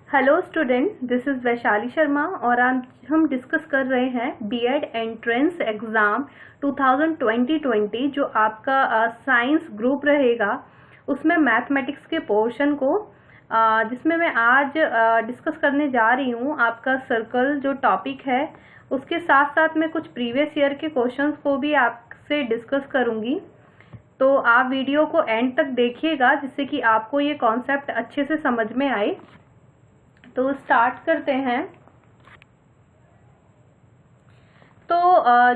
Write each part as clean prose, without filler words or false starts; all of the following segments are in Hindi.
Hello student, this is Vaishali Sharma और आज हम डिस्कस कर रहे हैं बीएड एंट्रेंस एग्ज़ाम 2020 जो आपका साइंस ग्रुप रहेगा उसमें मैथमेटिक्स के पोर्शन को जिसमें मैं आज डिस्कस करने जा रही हूँ। आपका सर्कल जो टॉपिक है उसके साथ साथ मैं कुछ प्रीवियस ईयर के क्वेश्चंस को भी आपसे डिस्कस करूँगी। तो आप वीडियो को एंड तक देखिएगा जिससे कि आपको ये कॉन्सेप्ट अच्छे से समझ में आए। तो स्टार्ट करते हैं। तो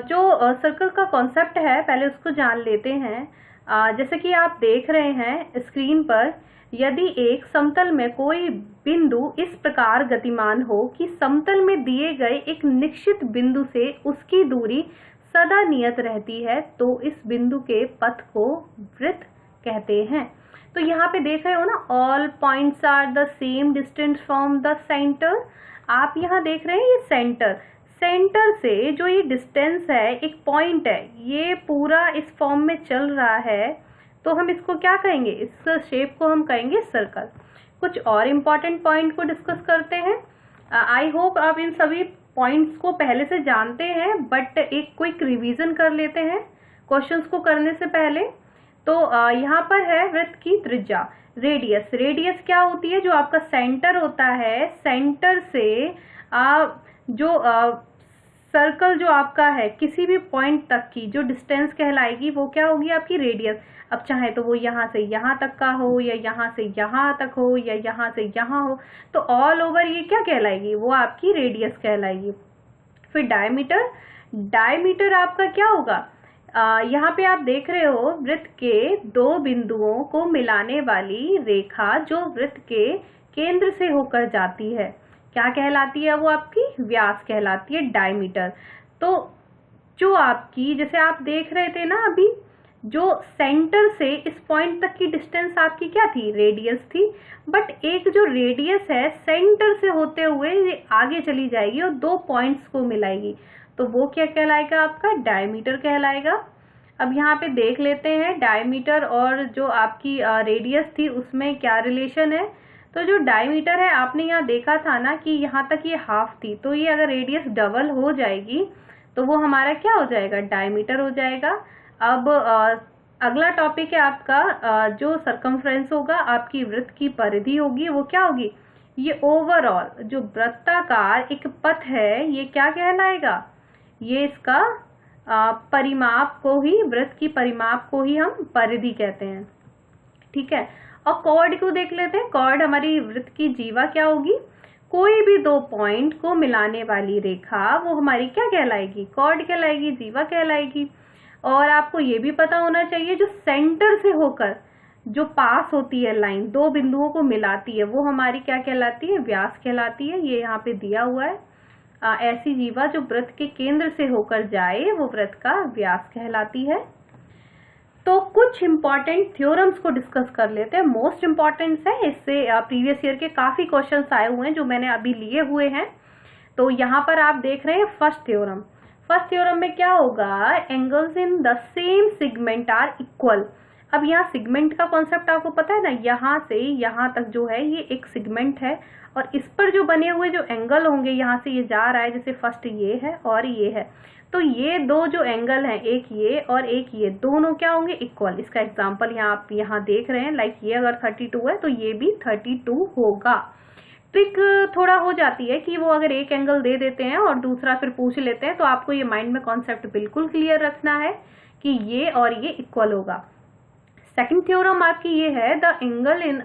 जो सर्कल का कॉन्सेप्ट है पहले उसको जान लेते हैं। जैसे कि आप देख रहे हैं स्क्रीन पर, यदि एक समतल में कोई बिंदु इस प्रकार गतिमान हो कि समतल में दिए गए एक निश्चित बिंदु से उसकी दूरी सदा नियत रहती है तो इस बिंदु के पथ को वृत्त कहते हैं। तो यहाँ पे देख रहे हो ना, all points are the same distance from the centre. आप यहाँ देख रहे हैं ये सेंटर से जो ये डिस्टेंस है, एक पॉइंट है, ये पूरा इस फॉर्म में चल रहा है तो हम इसको क्या कहेंगे, इस शेप को हम कहेंगे सर्कल। कुछ और इम्पॉर्टेंट पॉइंट को डिस्कस करते हैं। आई होप आप इन सभी पॉइंट्स को पहले से जानते हैं, बट एक क्विक रिवीजन कर लेते हैं क्वेश्चंस को करने से पहले। तो यहाँ पर है वृत्त की त्रिज्या, रेडियस क्या होती है, जो आपका सेंटर होता है, सेंटर से जो सर्कल जो आपका है किसी भी पॉइंट तक की जो डिस्टेंस कहलाएगी वो क्या होगी, आपकी रेडियस। अब चाहे तो वो यहाँ से यहाँ तक का हो या यहाँ से यहाँ तक हो या यहाँ से यहाँ हो, तो ऑल ओवर ये क्या कहलाएगी, वो आपकी रेडियस कहलाएगी। फिर डायमीटर आपका क्या होगा, यहाँ पे आप देख रहे हो वृत्त के दो बिंदुओं को मिलाने वाली रेखा जो वृत्त के केंद्र से होकर जाती है, क्या कहलाती है, वो आपकी व्यास कहलाती है, डायमीटर। तो जो आपकी, जैसे आप देख रहे थे ना अभी, जो सेंटर से इस पॉइंट तक की डिस्टेंस आपकी क्या थी, रेडियस थी। बट एक जो रेडियस है सेंटर से होते हुए ये आगे चली जाएगी और दो पॉइंट्स को मिलाएगी, तो वो क्या कहलाएगा, आपका डायमीटर कहलाएगा। अब यहाँ पे देख लेते हैं डायमीटर और जो आपकी रेडियस थी उसमें क्या रिलेशन है। तो जो डायमीटर है, आपने यहाँ देखा था ना कि यहाँ तक ये हाफ थी, तो ये अगर रेडियस डबल हो जाएगी तो वो हमारा क्या हो जाएगा, डायमीटर हो जाएगा। अब अगला टॉपिक है आपका जो सरकमफ्रेंस होगा, आपकी वृत्त की परिधि होगी, वो क्या होगी, ये ओवरऑल जो वृत्ताकार एक पथ है ये क्या कहलाएगा, ये इसका परिमाप को ही, वृत्त की परिमाप को ही हम परिधि कहते हैं। ठीक है। और कॉर्ड को देख लेते हैं। कॉर्ड हमारी वृत्त की जीवा क्या होगी, कोई भी दो पॉइंट को मिलाने वाली रेखा वो हमारी क्या कहलाएगी, कॉर्ड कहलाएगी, जीवा कहलाएगी। और आपको ये भी पता होना चाहिए जो सेंटर से होकर जो पास होती है लाइन, दो बिंदुओं को मिलाती है, वो हमारी क्या कहलाती है, व्यास कहलाती है। ये यहाँ पे दिया हुआ है। ऐसी जीवा जो वृत्त के केंद्र से होकर जाए वो वृत्त का व्यास कहलाती है। तो कुछ इंपॉर्टेंट थ्योरम्स को डिस्कस कर लेते हैं। मोस्ट इंपॉर्टेंट है, इससे प्रीवियस ईयर के काफी क्वेश्चंस आए हुए हैं जो मैंने अभी लिए हुए हैं। तो यहाँ पर आप देख रहे हैं फर्स्ट थ्योरम में क्या होगा, angles in the same segment are equal. अब यहाँ सेगमेंट का कॉन्सेप्ट आपको पता है ना, यहाँ से यहाँ तक जो है ये एक सेगमेंट है और इस पर जो बने हुए जो एंगल होंगे, यहाँ से ये जा रहा है, जैसे फर्स्ट ये है और ये है, तो ये दो जो एंगल हैं, एक ये और एक ये, दोनों क्या होंगे, इक्वल। इसका एग्जांपल यहाँ आप यहाँ देख रहे हैं, लाइक ये अगर 32 है तो ये भी 32 होगा। ट्रिक थोड़ा हो जाती है कि वो अगर एक एंगल दे देते हैं और दूसरा फिर पूछ लेते हैं, तो आपको ये माइंड में कॉन्सेप्ट बिल्कुल क्लियर रखना है कि ये और ये इक्वल होगा। सेकंड थ्योरम आपकी ये है, द एंगल इन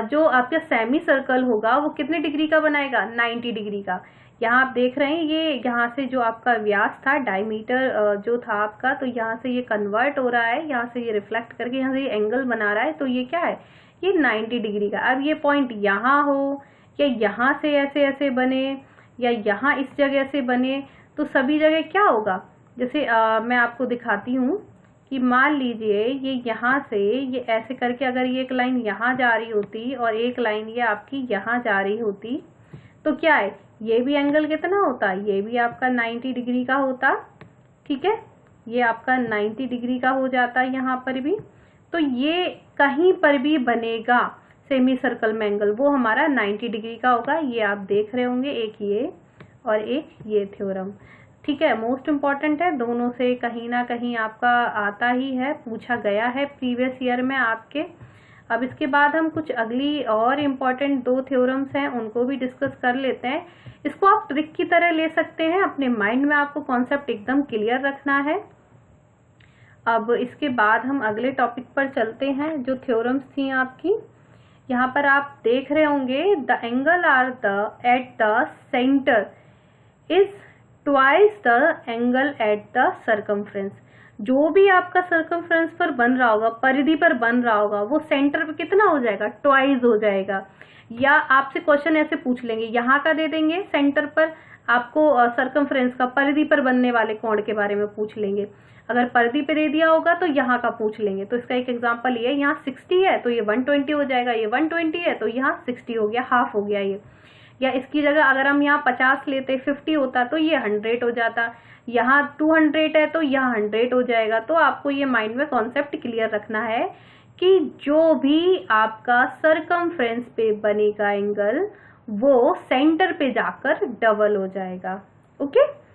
जो आपका सेमी सर्कल होगा वो कितने डिग्री का बनाएगा, 90 डिग्री का। यहाँ आप देख रहे हैं ये यहाँ से जो आपका व्यास था, डायमीटर जो था आपका, तो यहाँ से ये कन्वर्ट हो रहा है, यहाँ से ये रिफ्लेक्ट करके यहाँ से ये एंगल बना रहा है, तो ये क्या है, ये 90 डिग्री का। अब ये पॉइंट यहाँ हो या यहाँ से ऐसे ऐसे बने या यहाँ इस जगह से बने, तो सभी जगह क्या होगा, जैसे मैं आपको दिखाती हूँ कि मान लीजिए ये यहाँ से ये ऐसे करके अगर ये एक लाइन यहाँ जा रही होती और एक लाइन ये आपकी यहाँ जा रही होती, तो क्या है, ये भी एंगल कितना होता, ये भी आपका 90 डिग्री का होता। ठीक है, ये आपका 90 डिग्री का हो जाता है यहाँ पर भी। तो ये कहीं पर भी बनेगा, सेमी सर्कल में एंगल, वो हमारा 90 डिग्री का होगा। ये आप देख रहे होंगे, एक ये और एक ये थ्योरम। ठीक है, मोस्ट इम्पॉर्टेंट है, दोनों से कहीं ना कहीं आपका आता ही है, पूछा गया है प्रीवियस ईयर में आपके। अब इसके बाद हम कुछ अगली और इम्पॉर्टेंट 2 थ्योरम्स हैं, उनको भी डिस्कस कर लेते हैं। इसको आप ट्रिक की तरह ले सकते हैं, अपने माइंड में आपको कॉन्सेप्ट एकदम क्लियर रखना है। अब इसके बाद हम अगले टॉपिक पर चलते हैं, जो थ्योरम्स थी आपकी। यहाँ पर आप देख रहे होंगे, the angle are the at the centre is twice the angle at the circumference. जो भी आपका सर्कमफ्रेंस पर बन रहा होगा, परिधि पर बन रहा होगा, वो सेंटर पे कितना हो जाएगा, ट्वाइस हो जाएगा। या आपसे क्वेश्चन ऐसे पूछ लेंगे, यहाँ का दे देंगे सेंटर पर, आपको सर्कमफ्रेंस का परिधि पर बनने वाले कोण के बारे में पूछ लेंगे। अगर परिधि पे दे दिया होगा तो यहाँ का पूछ लेंगे। तो इसका एक एग्जांपल ये, यहाँ 60 है तो ये 120 हो जाएगा, ये 120 है तो यहाँ 60 हो गया, हाफ हो गया ये। या इसकी जगह अगर हम यहाँ 50 लेते, 50 होता तो ये 100 हो जाता, यहाँ 200 है तो यहाँ 100 हो जाएगा। तो आपको ये माइंड में कॉन्सेप्ट क्लियर रखना है कि जो भी आपका सर्कमफ्रेंस पे बनेगा एंगल, वो सेंटर पे जाकर डबल हो जाएगा। ओके,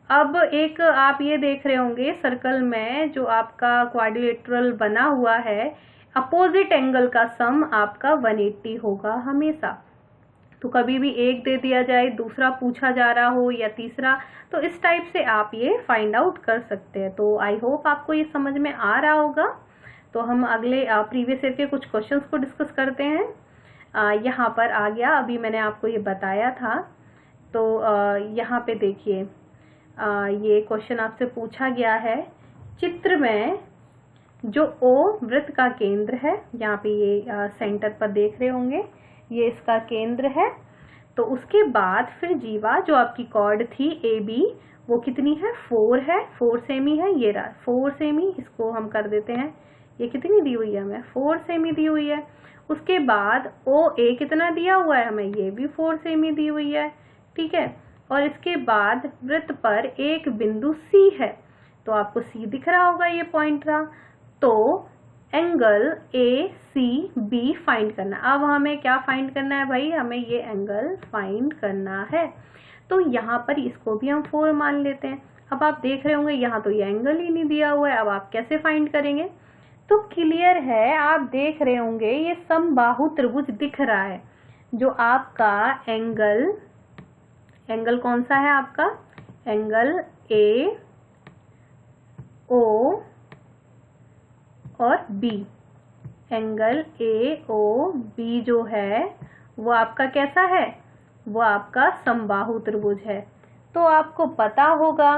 अब एक आप ये देख रहे होंगे, सर्कल में जो आपका क्वाड्रिलेटरल बना हुआ है, अपोजिट एंगल का सम आपका 180 होगा हमेशा। तो कभी भी एक दे दिया जाए, दूसरा पूछा जा रहा हो या तीसरा, तो इस टाइप से आप ये फाइंड आउट कर सकते हैं। तो आई होप आपको ये समझ में आ रहा होगा। तो हम अगले प्रीवियस ईयर के कुछ क्वेश्चंस को डिस्कस करते हैं। यहाँ पर आ गया, अभी मैंने आपको ये बताया था। तो यहाँ पे देखिए, ये क्वेश्चन आपसे पूछा गया है, चित्र में जो O वृत्त का केंद्र है, यहाँ पे ये सेंटर पर देख रहे होंगे, ये इसका केंद्र है। तो उसके बाद फिर जीवा जो आपकी कॉर्ड थी AB, वो कितनी है, 4 है, 4 सेमी है। ये रहा 4 सेमी, इसको हम कर देते हैं, ये कितनी दी हुई है हमें, 4 सेमी दी हुई है। उसके बाद OA कितना दिया हुआ है हमें, ये भी 4 सेमी दी हुई है। ठीक है, और इसके बाद वृत्त पर एक बिंदु C है, तो आपको C दिख रहा होगा, ये पॉइंट रहा। तो एंगल ACB फाइंड करना। अब हमें क्या फाइंड करना है भाई, हमें ये एंगल फाइंड करना है। तो यहाँ पर इसको भी हम 4 मान लेते हैं। अब आप देख रहे होंगे, यहाँ तो ये एंगल ही नहीं दिया हुआ है, अब आप कैसे फाइंड करेंगे। तो क्लियर है, आप देख रहे होंगे ये समबाहु त्रिभुज दिख रहा है। जो आपका एंगल कौन सा है आपका, एंगल AO और B, एंगल AOB जो है वो आपका कैसा है, वो आपका समबाहु त्रिभुज है। तो आपको पता होगा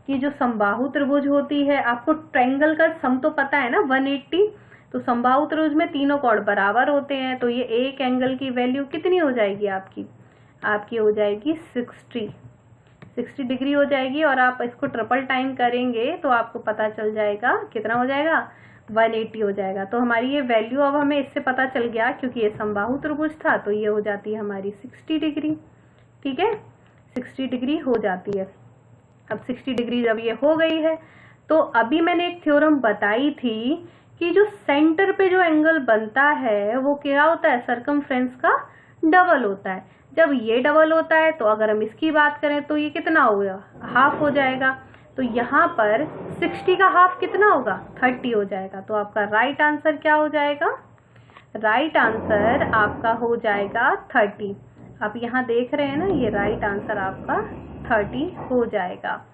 कि जो समबाहु त्रिभुज होती है, आपको ट्रायंगल का सम तो पता है ना, 180। तो समबाहु त्रिभुज में तीनों कोण बराबर होते हैं, तो ये एक एंगल की वैल्यू कितनी हो जाएगी आपकी हो जाएगी 60 डिग्री हो जाएगी। और आप इसको ट्रिपल टाइम करेंगे तो आपको पता चल जाएगा कितना हो जाएगा, 180 हो जाएगा। तो हमारी ये वैल्यू अब हमें इससे पता चल गया, क्योंकि ये समबाहु त्रिभुज था, तो ये हो जाती है हमारी 60 डिग्री। ठीक है, 60 डिग्री हो जाती है। अब 60 डिग्री जब ये हो गई है, तो अभी मैंने एक थ्योरम बताई थी कि जो सेंटर पे जो एंगल बनता है वो क्या होता है, सर्कमफ्रेंस का डबल होता है। जब ये डबल होता है तो अगर हम इसकी बात करें तो ये कितना होगा, हाफ हो जाएगा। तो यहाँ पर 60 का हाफ कितना होगा, 30 हो जाएगा। तो आपका राइट आंसर क्या हो जाएगा, राइट आंसर आपका हो जाएगा 30। आप यहाँ देख रहे हैं ना, ये राइट आंसर आपका 30 हो जाएगा।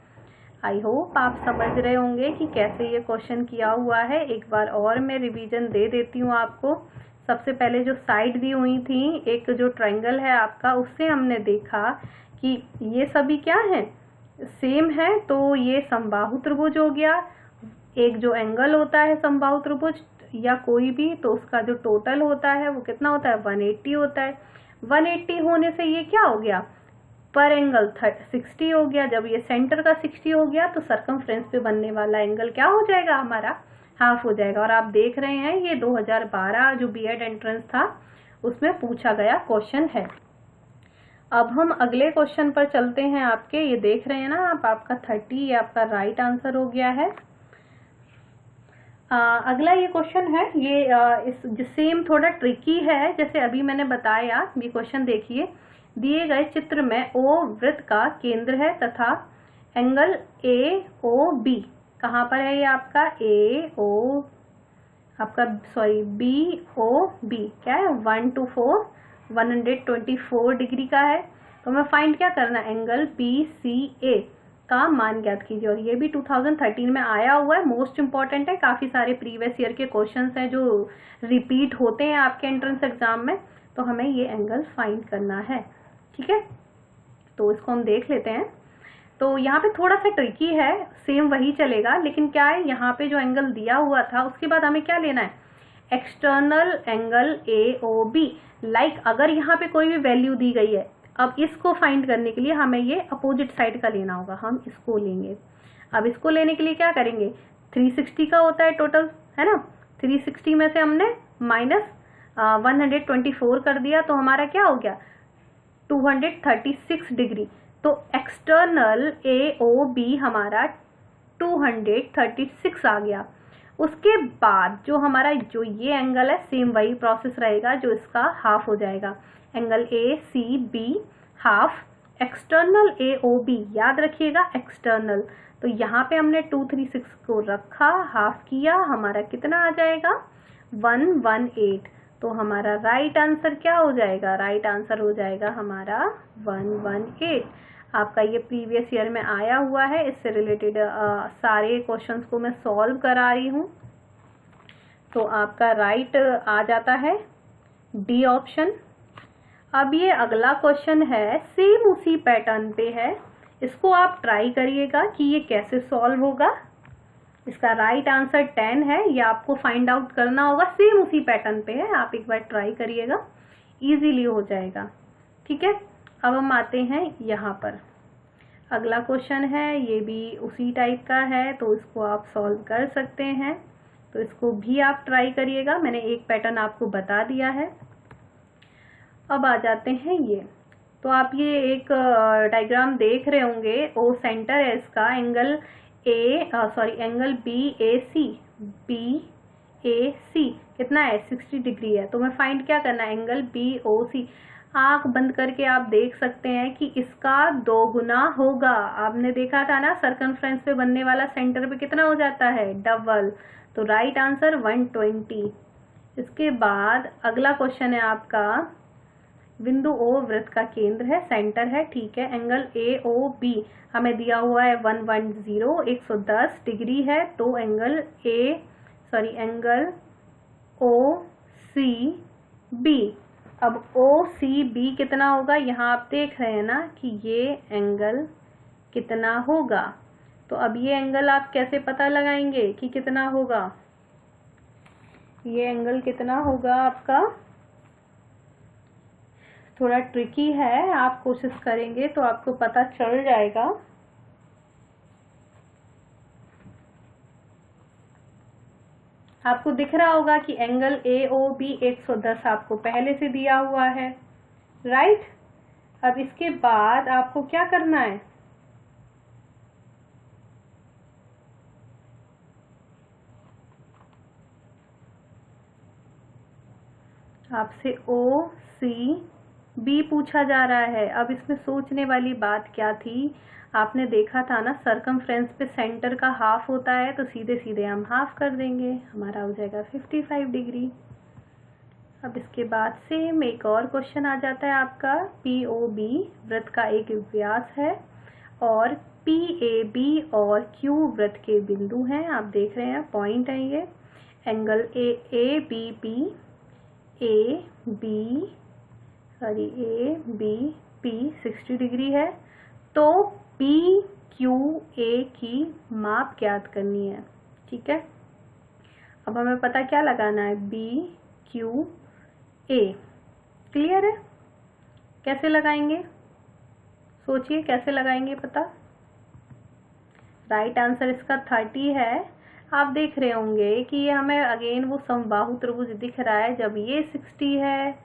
आई होप आप समझ रहे होंगे कि कैसे ये क्वेश्चन किया हुआ है। एक बार और मैं रिवीजन दे देती हूँ आपको। सबसे पहले जो साइड दी हुई थी, एक जो ट्रायंगल है आपका, उससे हमने देखा कि ये सभी क्या है, सेम है। तो ये समबाहु त्रिभुज हो गया। एक जो एंगल होता है समबाहु त्रिभुज या कोई भी, तो उसका जो टोटल होता है वो कितना होता है, 180 होता है। 180 होने से ये क्या हो गया, पर एंगल 60 हो गया। जब ये सेंटर का 60 हो गया तो सर्कमफ्रेंस पे बनने वाला एंगल क्या हो जाएगा, हमारा हाफ हो जाएगा। और आप देख रहे हैं ये 2012 जो बीएड एंट्रेंस था उसमें पूछा गया क्वेश्चन है। अब हम अगले क्वेश्चन पर चलते हैं आपके। ये देख रहे हैं ना आप, आपका 30 ये आपका राइट आंसर हो गया है। अगला ये क्वेश्चन है, ये इस सेम थोड़ा ट्रिकी है। जैसे अभी मैंने बताया, ये क्वेश्चन देखिए, दिए गए चित्र में ओ वृत्त का केंद्र है तथा एंगल ए ओ बी कहाँ पर है? ये आपका ए ओ, आपका सॉरी बी ओ बी क्या है? 124 डिग्री का है। तो हमें फाइंड क्या करना है? एंगल बी सी ए का मान ज्ञात कीजिए। और ये भी 2013 में आया हुआ है, मोस्ट इंपॉर्टेंट है। काफी सारे प्रीवियस ईयर के क्वेश्चंस हैं जो रिपीट होते हैं आपके एंट्रेंस एग्जाम में। तो हमें ये एंगल फाइंड करना है, ठीक है। तो इसको हम देख लेते हैं। तो यहाँ पे थोड़ा सा ट्रिकी है, सेम वही चलेगा, लेकिन क्या है, यहाँ पे जो एंगल दिया हुआ था उसके बाद हमें क्या लेना है? External angle A O B. Like अगर यहाँ पे कोई भी वैल्यू दी गई है, अब इसको फाइंड करने के लिए हमें ये अपोजिट साइड का लेना होगा, हम इसको लेंगे। अब इसको लेने के लिए क्या करेंगे? 360 का होता है टोटल, है ना। 360 में से हमने माइनस 124 कर दिया, तो हमारा क्या हो गया? 236 डिग्री। तो एक्सटर्नल ए ओ बी हमारा 236 आ गया। उसके बाद जो हमारा जो ये एंगल है, सेम वही प्रोसेस रहेगा, जो इसका हाफ हो जाएगा। Angle A C B half external A O B, याद रखिएगा एक्सटर्नल। तो यहाँ पे हमने 236 को रखा, हाफ किया, हमारा कितना आ जाएगा? 118। तो हमारा राइट आंसर क्या हो जाएगा? राइट आंसर हो जाएगा हमारा 118। आपका ये प्रीवियस ईयर में आया हुआ है, इससे रिलेटेड सारे क्वेश्चंस को मैं सॉल्व करा रही हूँ। तो आपका राइट आ जाता है डी ऑप्शन। अब ये अगला क्वेश्चन है, सेम उसी पैटर्न पे है। इसको आप ट्राई करिएगा कि ये कैसे सॉल्व होगा। इसका राइट आंसर 10 है, ये आपको फाइंड आउट करना होगा। सेम उसी पैटर्न पे है, आप एक बार ट्राई करिएगा, इजीली हो जाएगा, ठीक है। अब हम आते हैं यहाँ पर, अगला क्वेश्चन है, ये भी उसी टाइप का है, तो इसको आप सॉल्व कर सकते हैं। तो इसको भी आप ट्राई करिएगा, मैंने एक पैटर्न आपको बता दिया है। अब आ जाते हैं ये, तो आप ये एक डायग्राम देख रहे होंगे, ओ सेंटर है इसका, एंगल एंगल बी ए सी कितना है? 60 डिग्री है। तो मैं फाइंड क्या करना है? एंगल बी ओ सी। आंख बंद करके आप देख सकते हैं कि इसका 2 गुना होगा। आपने देखा था ना, सर्कमफ्रेंस पे बनने वाला सेंटर पे कितना हो जाता है? डबल। तो राइट आंसर 120। इसके बाद अगला क्वेश्चन है आपका, बिंदु ओ वृत्त का केंद्र है, सेंटर है, ठीक है। एंगल ए ओ बी हमें दिया हुआ है 110 डिग्री है। तो angle angle O C B, अब ओ सी बी कितना होगा? यहाँ आप देख रहे हैं ना कि ये एंगल कितना होगा। तो अब ये एंगल आप कैसे पता लगाएंगे कि कितना होगा? ये एंगल कितना होगा आपका? थोड़ा ट्रिकी है, आप कोशिश करेंगे तो आपको पता चल जाएगा। आपको दिख रहा होगा कि एंगल ए ओ बी 110 आपको पहले से दिया हुआ है, राइट। अब इसके बाद आपको क्या करना है? आपसे ओ सी बी पूछा जा रहा है। अब इसमें सोचने वाली बात क्या थी? आपने देखा था ना, सर्कमफ्रेंस पे सेंटर का हाफ होता है, तो सीधे सीधे हम हाफ कर देंगे, हमारा हो जाएगा 55 डिग्री। अब इसके बाद सेम एक और क्वेश्चन आ जाता है आपका, पी ओ बी वृत्त का एक व्यास है और पी ए बी और क्यू वृत्त के बिंदु हैं, आप देख रहे हैं पॉइंट है ये। Angle A B P 60 degree है। तो पी क्यू ए की माप ज्ञात करनी है, ठीक है। अब हमें पता क्या लगाना है? बी क्यू ए, क्लियर है? कैसे लगाएंगे? सोचिए कैसे लगाएंगे पता। राइट आंसर इसका 30 है। आप देख रहे होंगे कि ये हमें अगेन वो समबाहु त्रिभुज दिख रहा है। जब ये 60 है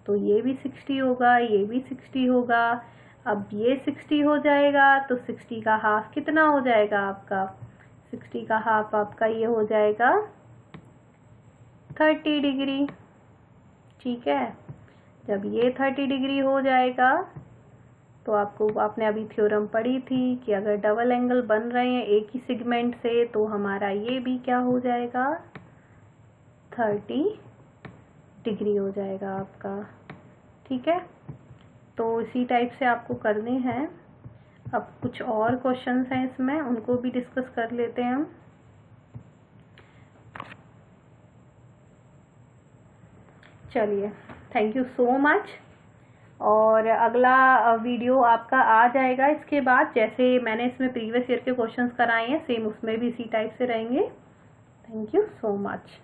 तो ये भी 60 होगा, ये भी 60 होगा। अब ये 60 हो जाएगा तो 60 का हाफ कितना हो जाएगा आपका? 60 का हाफ आपका ये हो जाएगा 30 डिग्री। ठीक है, जब ये 30 डिग्री हो जाएगा तो आपने अभी थ्योरम पढ़ी थी कि अगर डबल एंगल बन रहे हैं एक ही सेगमेंट से तो हमारा ये भी क्या हो जाएगा, 30 डिग्री हो जाएगा आपका। ठीक है, तो इसी टाइप से आपको करने हैं। अब कुछ और क्वेश्चंस हैं इसमें, उनको भी डिस्कस कर लेते हैं हम। चलिए, थैंक यू सो मच। और अगला वीडियो आपका आ जाएगा इसके बाद, जैसे मैंने इसमें प्रीवियस ईयर के क्वेश्चंस कराए हैं सेम उसमें भी इसी टाइप से रहेंगे। Thank you so much.